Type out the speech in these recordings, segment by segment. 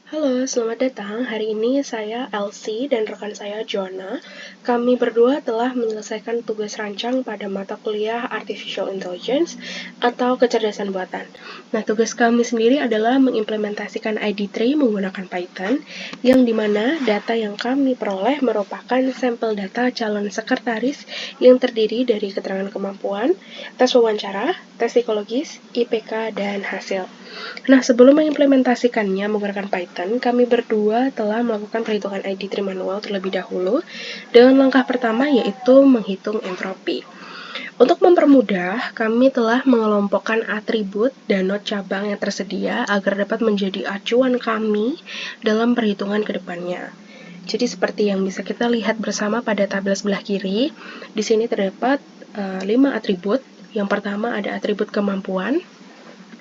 Halo, selamat datang. Hari ini saya Elsie dan rekan saya Joanna. Kami berdua telah menyelesaikan tugas rancang pada mata kuliah Artificial Intelligence atau kecerdasan buatan. Nah, tugas kami sendiri adalah mengimplementasikan ID3 menggunakan Python, yang dimana data yang kami peroleh merupakan sampel data calon sekretaris yang terdiri dari keterangan kemampuan, tes wawancara, tes psikologis, IPK, dan hasil. Nah, sebelum mengimplementasikannya menggunakan Python, kami berdua telah melakukan perhitungan ID3 manual terlebih dahulu dengan langkah pertama yaitu menghitung entropi. Untuk mempermudah, kami telah mengelompokkan atribut dan not cabang yang tersedia agar dapat menjadi acuan kami dalam perhitungan ke depannya. Jadi seperti yang bisa kita lihat bersama pada tabel sebelah kiri, di sini terdapat 5 atribut. Yang pertama ada atribut kemampuan,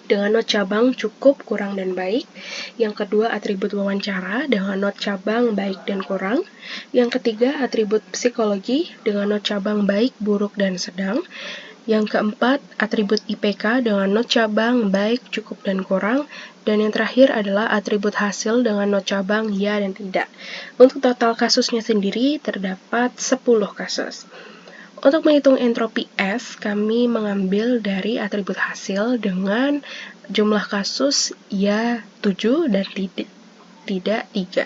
dengan not cabang cukup, kurang, dan baik. Yang kedua, atribut wawancara dengan not cabang baik dan kurang. Yang ketiga, atribut psikologi dengan not cabang baik, buruk, dan sedang. Yang keempat, atribut IPK dengan not cabang baik, cukup, dan kurang. Dan yang terakhir adalah atribut hasil dengan not cabang ya dan tidak. Untuk total kasusnya sendiri terdapat 10 kasus. Untuk menghitung entropi S, kami mengambil dari atribut hasil dengan jumlah kasus ya 7 dan tidak 3.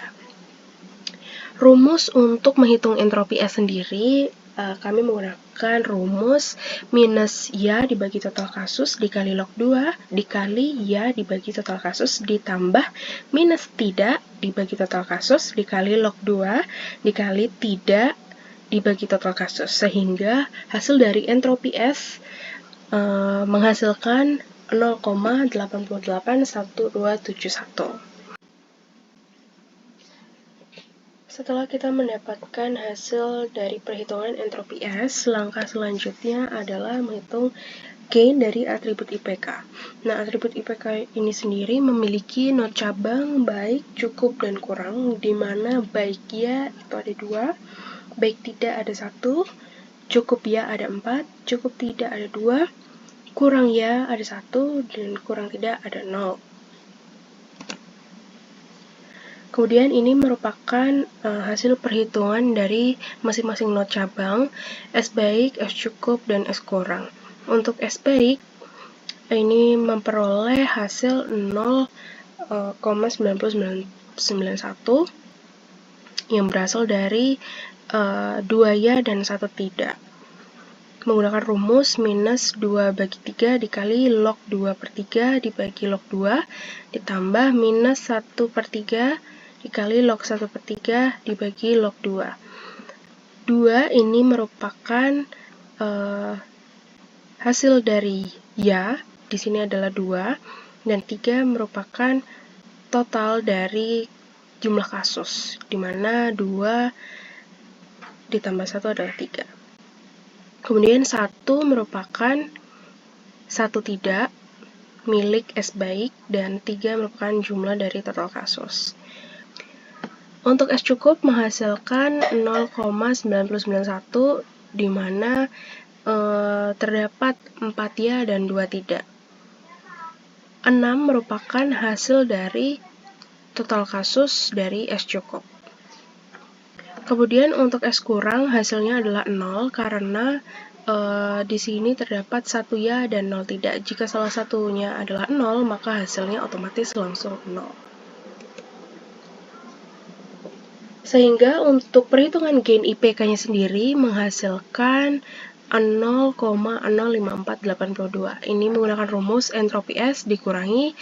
Rumus untuk menghitung entropi S sendiri, kami menggunakan rumus minus ya dibagi total kasus dikali log 2 dikali ya dibagi total kasus ditambah minus tidak dibagi total kasus dikali log 2 dikali tidak dibagi total kasus, sehingga hasil dari entropi S menghasilkan 0,881271. Setelah kita mendapatkan hasil dari perhitungan entropi S, langkah selanjutnya adalah menghitung gain dari atribut IPK. Nah, atribut IPK ini sendiri memiliki not cabang baik, cukup, dan kurang, di mana baik ya itu ada 2, baik tidak ada 1, cukup ya ada 4, cukup tidak ada 2, kurang ya ada 1, dan kurang tidak ada 0. Kemudian ini merupakan hasil perhitungan dari masing-masing not cabang, S baik, S cukup, dan S kurang. Untuk S baik, ini memperoleh hasil 0,9991 yang berasal dari 2 ya dan 1 tidak. Menggunakan rumus minus 2 bagi 3 dikali log 2 per 3 dibagi log 2 ditambah minus 1 per 3 dikali log 1 per 3 dibagi log 2. 2 ini merupakan hasil dari ya, di sini adalah 2, dan 3 merupakan total dari jumlah kasus, di mana 2 ditambah 1 adalah 3. Kemudian 1 merupakan 1 tidak milik S baik, dan 3 merupakan jumlah dari total kasus. Untuk S cukup menghasilkan 0,9091, di mana terdapat 4 ya dan 2 tidak. 6 merupakan hasil dari total kasus dari S cukup. Kemudian untuk S kurang hasilnya adalah 0 karena di sini terdapat 1 ya dan 0 tidak. Jika salah satunya adalah 0, maka hasilnya otomatis langsung 0. Sehingga untuk perhitungan gain IPK-nya sendiri menghasilkan 0,05482. Ini menggunakan rumus entropi S dikurangi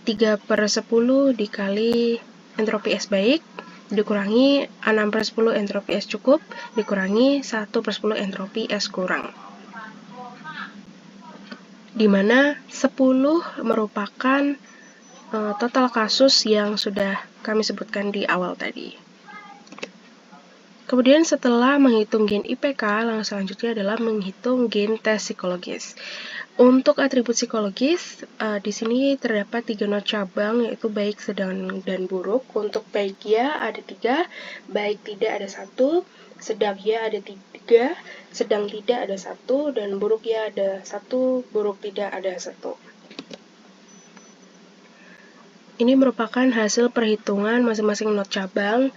3/10 dikali entropi S baik dikurangi 6/10 entropi S cukup dikurangi 1/10 entropi S kurang, di mana 10 merupakan total kasus yang sudah kami sebutkan di awal tadi. Kemudian setelah menghitung gain IPK, langkah selanjutnya adalah menghitung gain tes psikologis. Untuk atribut psikologis, di sini terdapat 3 not cabang, yaitu baik, sedang, dan buruk. Untuk baik ya ada 3, baik tidak ada 1, sedang ya ada 3, sedang tidak ada 1, dan buruk ya ada 1, buruk tidak ada 1. Ini merupakan hasil perhitungan masing-masing not cabang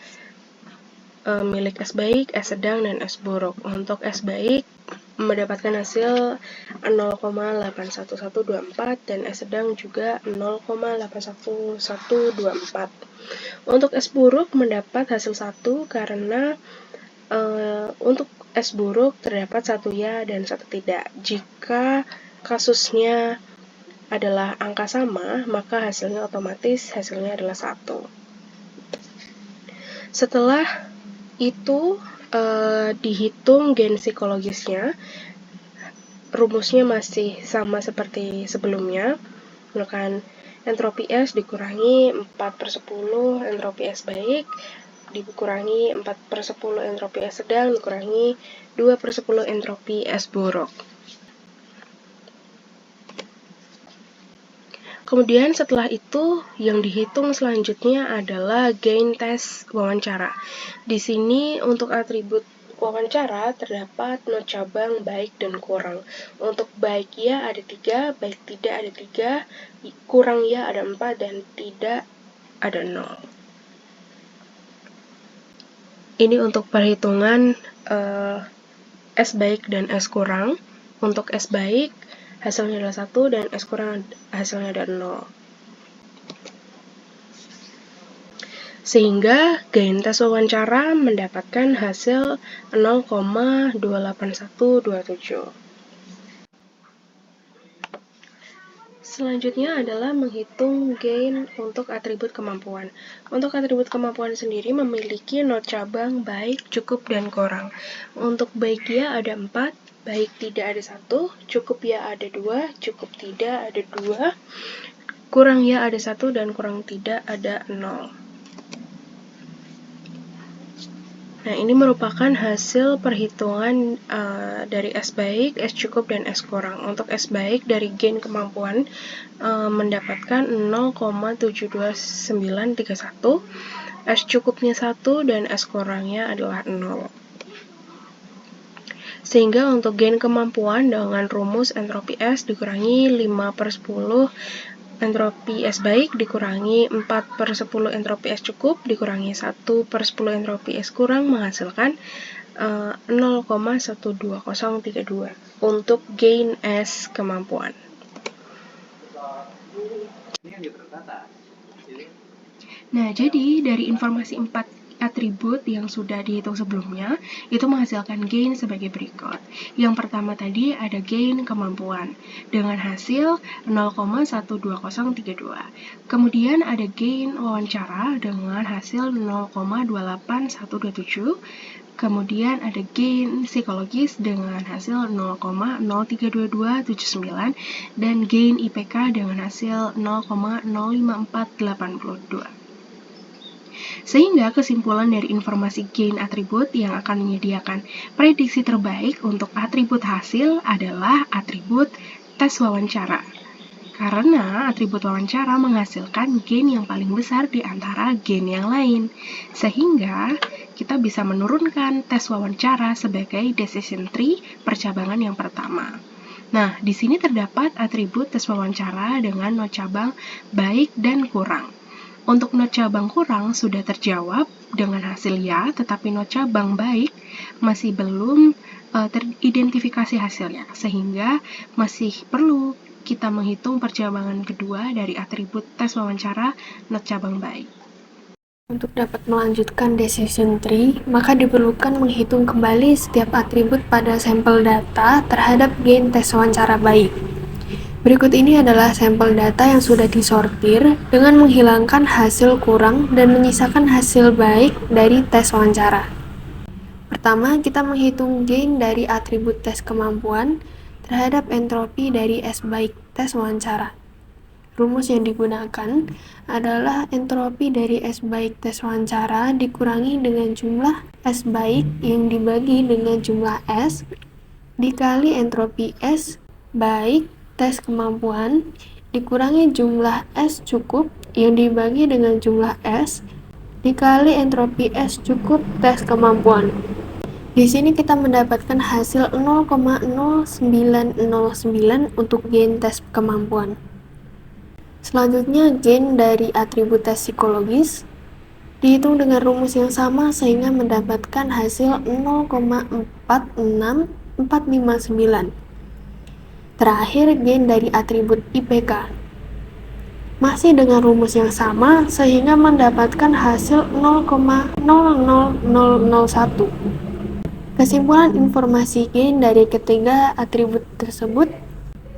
milik S baik, S sedang, dan S buruk. Untuk S baik mendapatkan hasil 0,81124 dan S sedang juga 0,81124. Untuk S buruk mendapat hasil 1 karena untuk S buruk terdapat 1 ya dan 1 tidak. Jika kasusnya adalah angka sama, maka hasilnya otomatis hasilnya adalah 1. Setelah itu dihitung gain psikologisnya, rumusnya masih sama seperti sebelumnya. Misalkan entropi S dikurangi 4/10 entropi S baik, dikurangi 4/10 entropi S sedang, dikurangi 2/10 entropi S buruk. Kemudian setelah itu yang dihitung selanjutnya adalah gain tes wawancara. Di sini untuk atribut wawancara terdapat not cabang baik dan kurang. Untuk baik ya ada 3, baik tidak ada 3, kurang ya ada 4, dan tidak ada 0. Ini untuk perhitungan S baik dan S kurang. Untuk S baik hasilnya adalah 1 dan S kurang hasilnya adalah 0. Sehingga gain tes wawancara mendapatkan hasil 0,28127. Selanjutnya adalah menghitung gain untuk atribut kemampuan. Untuk atribut kemampuan sendiri memiliki not cabang baik, cukup, dan kurang. Untuk baik ya ada 4, baik tidak ada 1, cukup ya ada 2, cukup tidak ada 2, kurang ya ada 1, dan kurang tidak ada 0. Nah, ini merupakan hasil perhitungan dari S baik, S cukup, dan S kurang. Untuk S baik dari gain kemampuan mendapatkan 0,72931, S cukupnya 1, dan S kurangnya adalah 0. Sehingga untuk gain kemampuan dengan rumus entropi S dikurangi 5/10 entropi S baik dikurangi 4/10 entropi S cukup dikurangi 1/10 entropi S kurang menghasilkan 0,12032 untuk gain S kemampuan. Nah, jadi dari informasi 4 atribut yang sudah dihitung sebelumnya, itu menghasilkan gain sebagai berikut. Yang pertama tadi ada gain kemampuan dengan hasil 0,12032. Kemudian ada gain wawancara dengan hasil 0,28127. Kemudian ada gain psikologis dengan hasil 0,032279 dan gain IPK dengan hasil 0,05482. Sehingga kesimpulan dari informasi gain atribut yang akan menyediakan prediksi terbaik untuk atribut hasil adalah atribut tes wawancara. Karena atribut wawancara menghasilkan gain yang paling besar di antara gain yang lain. Sehingga kita bisa menurunkan tes wawancara sebagai decision tree percabangan yang pertama. Nah, di sini terdapat atribut tes wawancara dengan not cabang baik dan kurang. Untuk not cabang kurang sudah terjawab dengan hasil ya, tetapi not cabang baik masih belum teridentifikasi hasilnya, sehingga masih perlu kita menghitung percabangan kedua dari atribut tes wawancara not cabang baik. Untuk dapat melanjutkan decision tree, maka diperlukan menghitung kembali setiap atribut pada sampel data terhadap gain tes wawancara baik. Berikut ini adalah sampel data yang sudah disortir dengan menghilangkan hasil kurang dan menyisakan hasil baik dari tes wawancara. Pertama, kita menghitung gain dari atribut tes kemampuan terhadap entropi dari S baik tes wawancara. Rumus yang digunakan adalah entropi dari S baik tes wawancara dikurangi dengan jumlah S baik yang dibagi dengan jumlah S dikali entropi S baik tes kemampuan dikurangi jumlah S cukup yang dibagi dengan jumlah S dikali entropi S cukup tes kemampuan. Di sini kita mendapatkan hasil 0,0909 untuk gain tes kemampuan. Selanjutnya, gain dari atribut tes psikologis dihitung dengan rumus yang sama sehingga mendapatkan hasil 0,46459. Terakhir, gain dari atribut IPK masih dengan rumus yang sama sehingga mendapatkan hasil 0,00001. Kesimpulan informasi gain dari ketiga atribut tersebut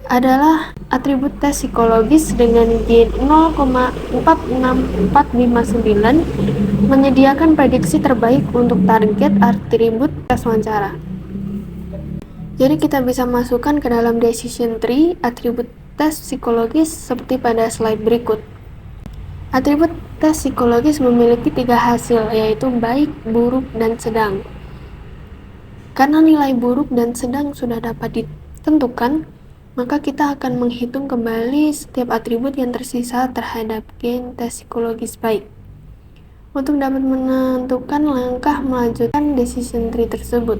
adalah atribut tes psikologis dengan gain 0,46459 menyediakan prediksi terbaik untuk target atribut tes wawancara. Jadi kita bisa masukkan ke dalam decision tree atribut tes psikologis seperti pada slide berikut. Atribut tes psikologis memiliki 3 hasil, yaitu baik, buruk, dan sedang. Karena nilai buruk dan sedang sudah dapat ditentukan, maka kita akan menghitung kembali setiap atribut yang tersisa terhadap gain tes psikologis baik. Untuk dapat menentukan langkah melanjutkan decision tree tersebut.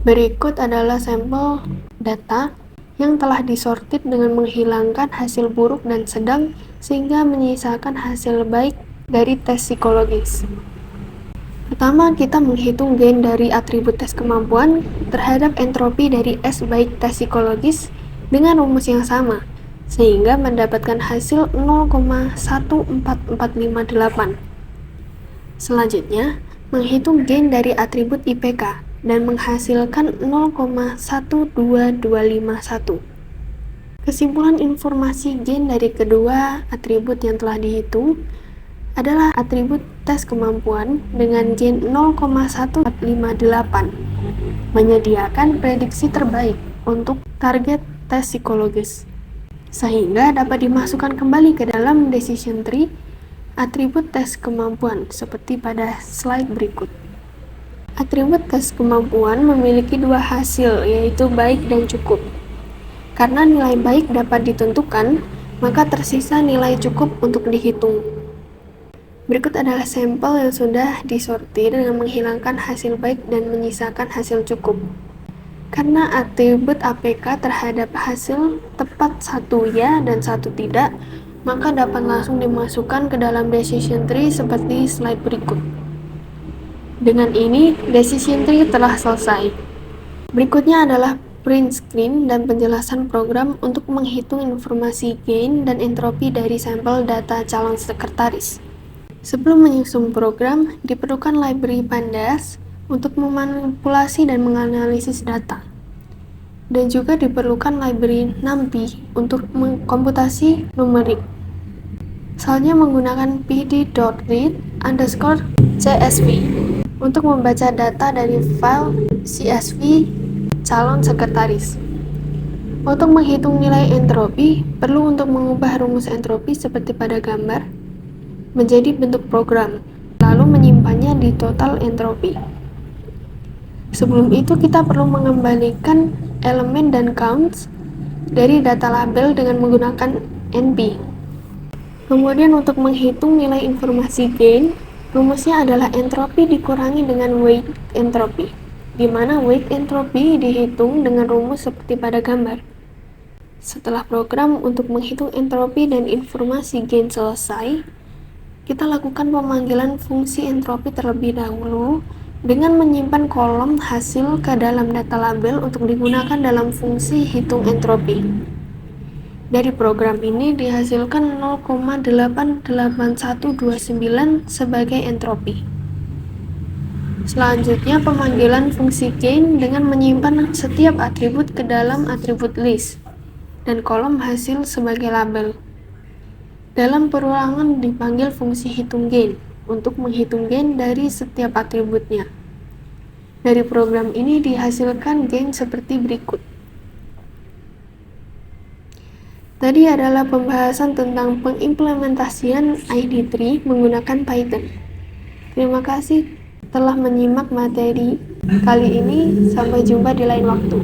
Berikut adalah sampel data yang telah disortir dengan menghilangkan hasil buruk dan sedang sehingga menyisakan hasil baik dari tes psikologis. Pertama, kita menghitung gain dari atribut tes kemampuan terhadap entropi dari S baik tes psikologis dengan rumus yang sama, sehingga mendapatkan hasil 0,14458. Selanjutnya, menghitung gain dari atribut IPK dan menghasilkan 0,12251. Kesimpulan informasi gain dari kedua atribut yang telah dihitung adalah atribut tes kemampuan dengan gain 0,1458 menyediakan prediksi terbaik untuk target tes psikologis sehingga dapat dimasukkan kembali ke dalam decision tree atribut tes kemampuan seperti pada slide berikut. Atribut tes kemampuan memiliki 2 hasil, yaitu baik dan cukup. Karena nilai baik dapat ditentukan, maka tersisa nilai cukup untuk dihitung. Berikut adalah sampel yang sudah disortir dengan menghilangkan hasil baik dan menyisakan hasil cukup. Karena atribut APK terhadap hasil tepat 1 ya dan 1 tidak, maka dapat langsung dimasukkan ke dalam decision tree seperti slide berikut. Dengan ini, decision tree telah selesai. Berikutnya adalah print screen dan penjelasan program untuk menghitung informasi gain dan entropi dari sampel data calon sekretaris. Sebelum menyusun program, diperlukan library pandas untuk memanipulasi dan menganalisis data. Dan juga diperlukan library NumPy untuk komputasi numerik. Selanjutnya menggunakan pd.read_csv untuk membaca data dari file CSV calon sekretaris. Untuk menghitung nilai entropi, perlu untuk mengubah rumus entropi seperti pada gambar menjadi bentuk program, lalu menyimpannya di total entropi. Sebelum itu kita perlu mengembalikan elemen dan counts dari data label dengan menggunakan NP. Kemudian untuk menghitung nilai informasi gain, rumusnya adalah entropi dikurangi dengan weight entropi, di mana weight entropi dihitung dengan rumus seperti pada gambar. Setelah program untuk menghitung entropi dan informasi gain selesai, kita lakukan pemanggilan fungsi entropi terlebih dahulu dengan menyimpan kolom hasil ke dalam data label untuk digunakan dalam fungsi hitung entropi. Dari program ini dihasilkan 0,88129 sebagai entropi. Selanjutnya pemanggilan fungsi gain dengan menyimpan setiap atribut ke dalam atribut list dan kolom hasil sebagai label. Dalam perulangan dipanggil fungsi hitung gain untuk menghitung gain dari setiap atributnya. Dari program ini dihasilkan gain seperti berikut. Tadi adalah pembahasan tentang pengimplementasian ID tree menggunakan Python. Terima kasih telah menyimak materi kali ini. Sampai jumpa di lain waktu.